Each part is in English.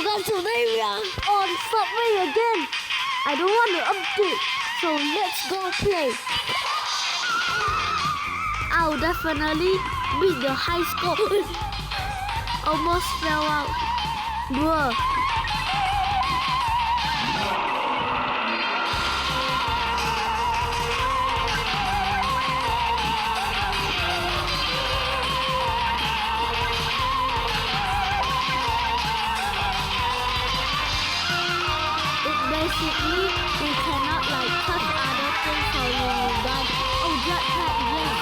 guys, today we are on Subway again. I don't want to update, so let's go play. I'll definitely beat the high score. Almost fell out. Bruh. Basically, you cannot like touch other things or you will die. Oh, jetpack, yes.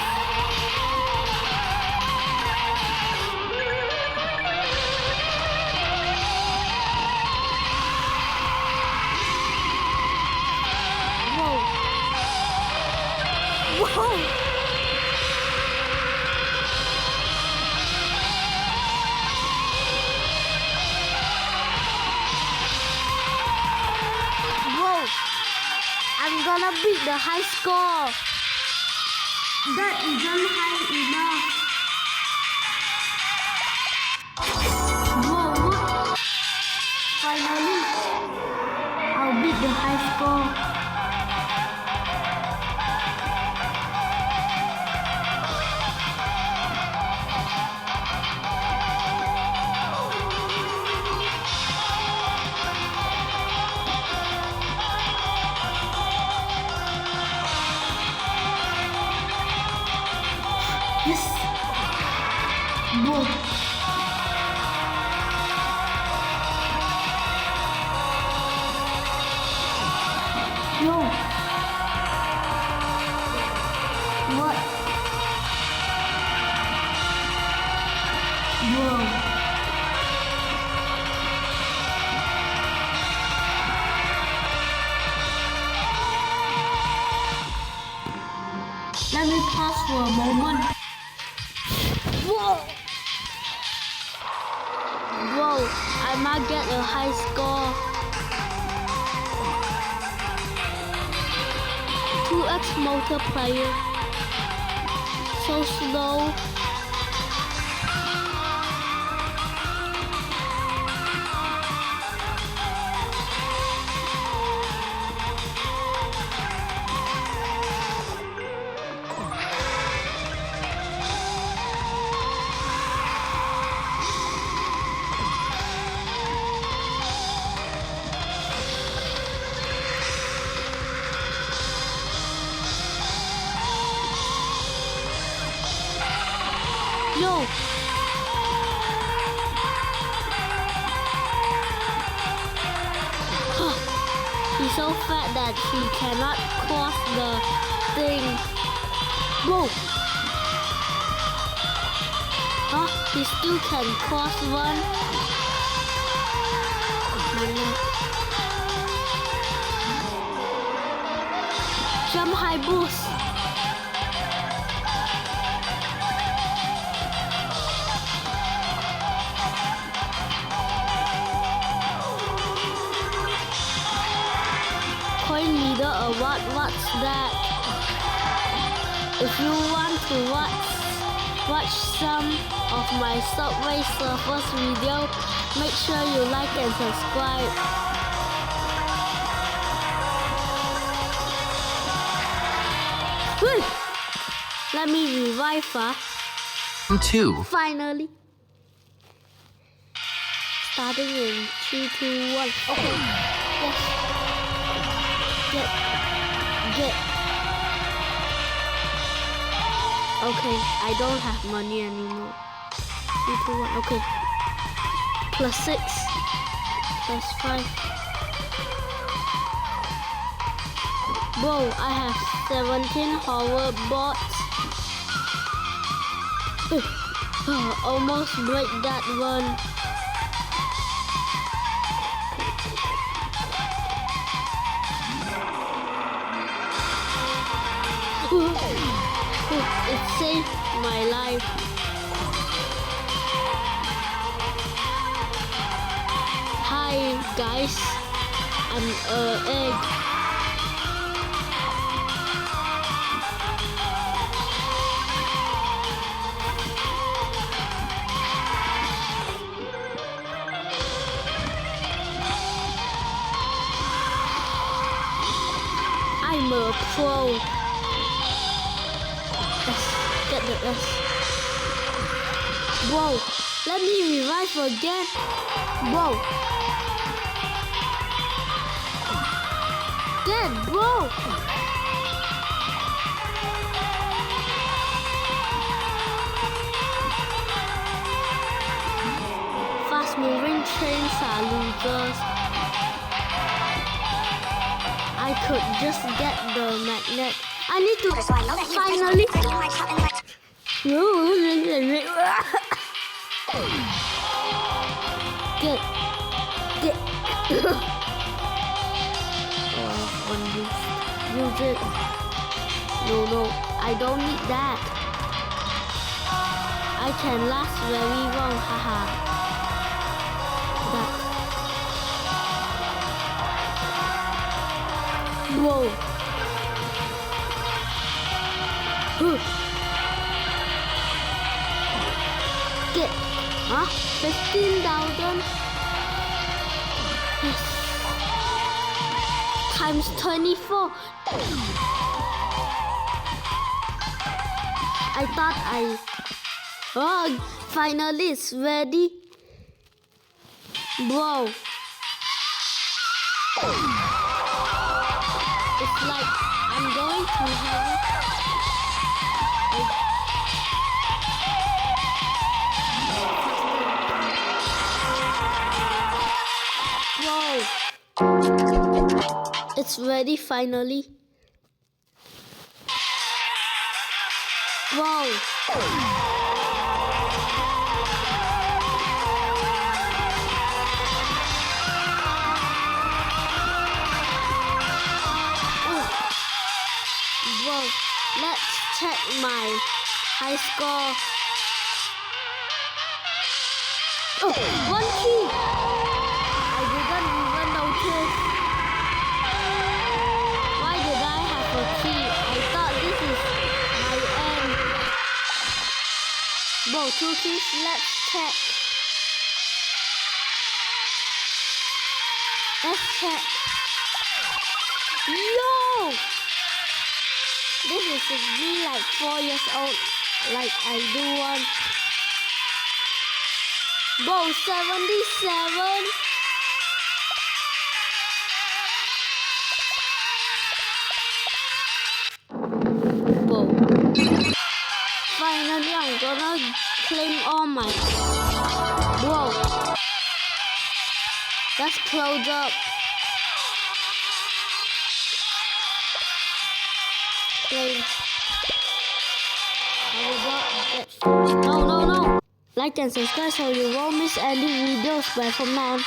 Whoa. Whoa. I'm gonna beat the high score. That isn't high enough. Whoa, what? Finally, I'll beat the high score. Yes. Whoa. Yo. What? Whoa. Let me pause for a moment. Whoa! Whoa, I might get a high score. 2x multiplier. So slow. Yo! He's so fat that he cannot cross the thing. Whoa! Huh? He still can cross one. Jump high boost. Coin leader or what's that? If you want to watch some of my Subway Surfers video, make sure you like and subscribe. Whew. Let me revive her. 2. Finally. Starting in 3, 2, 1. Okay. Yes. Get. Okay, I don't have money anymore. 3, 2, 1. Okay. Plus 6. Plus 5. Whoa, I have 17 hoverboards. Almost break that one. It saved my life. Hi guys, I'm egg. a pro. Yes, get the S. Whoa, let me revive again. Whoa. Dead, bro. Fast moving trains are losers. I could just get the magnet. I need to finally. Get. Oh, use it. No, I don't need that. I can last very long, haha. That. Whoa. Get. Huh? 15,000? Yes. Times 24. I thought Oh, finally it's ready. Whoa. It's like I'm going to have Whoa. It's ready finally. Whoa. Whoa, let's check my high score. Oh, 1 key. I didn't even notice. Why did I have a key? I thought this is my end. Whoa, 2 keys. Let's check. Let's check. Yo! This is me like 4 years old, like I do one. Whoa, 77. Whoa. Finally, I'm gonna claim all my. Whoa. Let's close up. No. Like and subscribe so you won't miss any videos by from now on.